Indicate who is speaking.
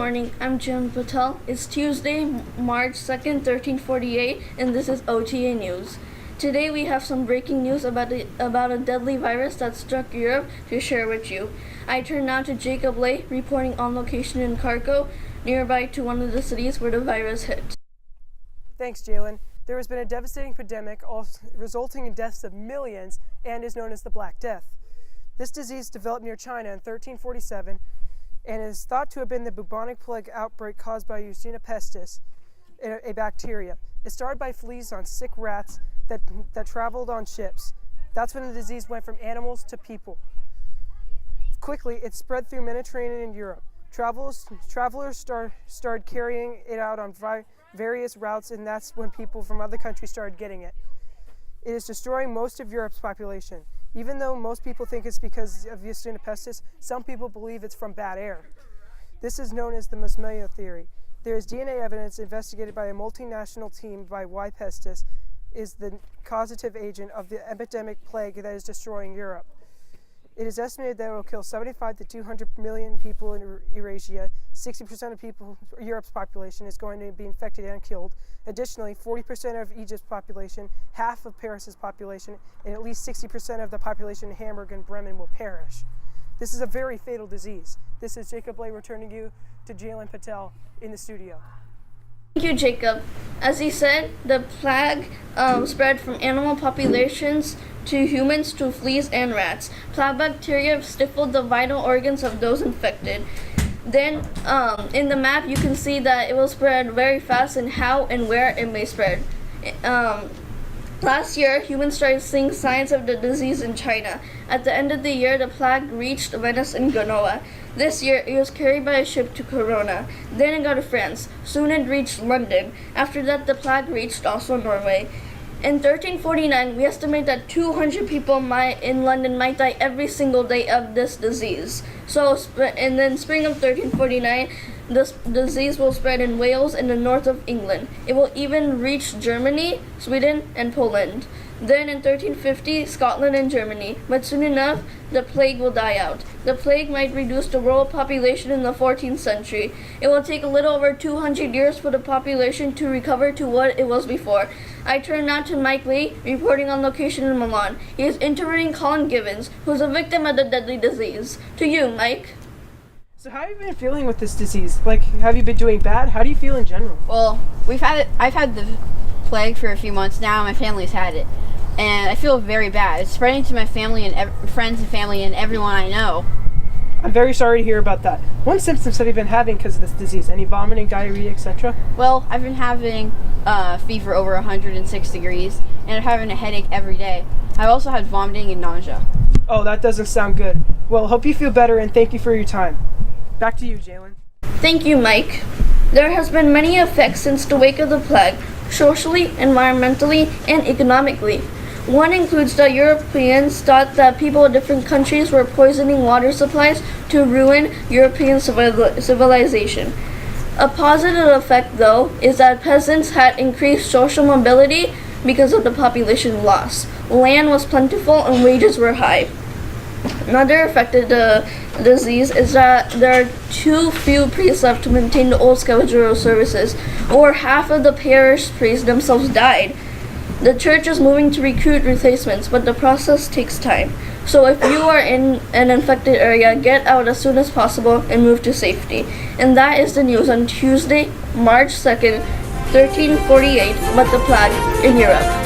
Speaker 1: morning, I'm Jalen Patel. It's Tuesday, March 2nd, 1348, and this is OTA News. Today we have some breaking news about a deadly virus that struck Europe to share with you. I turn now to Jacob Lay, reporting on location in Kharkov, nearby to one of the cities where the virus hit.
Speaker 2: Thanks, Jalen. There has been a devastating pandemic resulting in deaths of millions and is known as the Black Death. This disease developed near China in 1347 and is thought to have been the bubonic plague outbreak caused by Yersinia pestis, a bacteria. It started by fleas on sick rats that traveled on ships. That's when the disease went from animals to people. Quickly, it spread through Mediterranean and Europe. Travelers started carrying it out on various routes, and that's when people from other countries started getting it. It is destroying most of Europe's population. Even though most people think it's because of Yersinia pestis, some people believe it's from bad air. This is known as the Mosmeo theory. There is DNA evidence investigated by a multinational team by why pestis is the causative agent of the epidemic plague that is destroying Europe. It is estimated that it will kill 75 to 200 million people in Eurasia. 60% of Europe's population is going to be infected and killed. Additionally, 40% of Egypt's population, half of Paris's population, and at least 60% of the population in Hamburg and Bremen will perish. This is a very fatal disease. This is Jacob Lay returning you to Jalen Patel in the studio.
Speaker 1: Thank you, Jacob. As he said, the plague spread from animal populations to humans to fleas and rats. Plague bacteria stifled the vital organs of those infected. Then, in the map, you can see that it will spread very fast and how and where it may spread. Last year, humans started seeing signs of the disease in China. At the end of the year, the plague reached Venice and Genoa. This year, it was carried by a ship to Corona. Then it got to France. Soon it reached London. After that, the plague reached also Norway. In 1349, we estimate that 200 people in London might die every single day of this disease. And then spring of 1349, this disease will spread in Wales and the north of England. It will even reach Germany, Sweden, and Poland. Then in 1350, Scotland and Germany. But soon enough, the plague will die out. The plague might reduce the world population in the 14th century. It will take a little over 200 years for the population to recover to what it was before. I turn now to Mike Lee, reporting on location in Milan. He is interviewing Colin Givens, who is a victim of the deadly disease. To you, Mike.
Speaker 2: So how have you been feeling with this disease? Have you been doing bad? How do you feel in general?
Speaker 3: Well, I've had the plague for a few months now. My family's had it, and I feel very bad. It's spreading to my family and friends and family and everyone I know.
Speaker 2: I'm very sorry to hear about that. What symptoms have you been having because of this disease? Any vomiting, diarrhea, etc.?
Speaker 3: Well, I've been having fever over 106 degrees, and I'm having a headache every day. I've also had vomiting and nausea.
Speaker 2: Oh, that doesn't sound good. Well, hope you feel better, and thank you for your time. Back to you, Jalen.
Speaker 1: Thank you, Mike. There has been many effects since the wake of the plague, socially, environmentally, and economically. One includes that Europeans thought that people in different countries were poisoning water supplies to ruin European civilization. A positive effect, though, is that peasants had increased social mobility because of the population loss. Land was plentiful and wages were high. Another effect of the disease is that there are too few priests left to maintain the old scavenger services, or half of the parish priests themselves died. The church is moving to recruit replacements, but the process takes time. So if you are in an infected area, get out as soon as possible and move to safety. And that is the news on Tuesday, March 2nd, 1348, about the plague in Europe.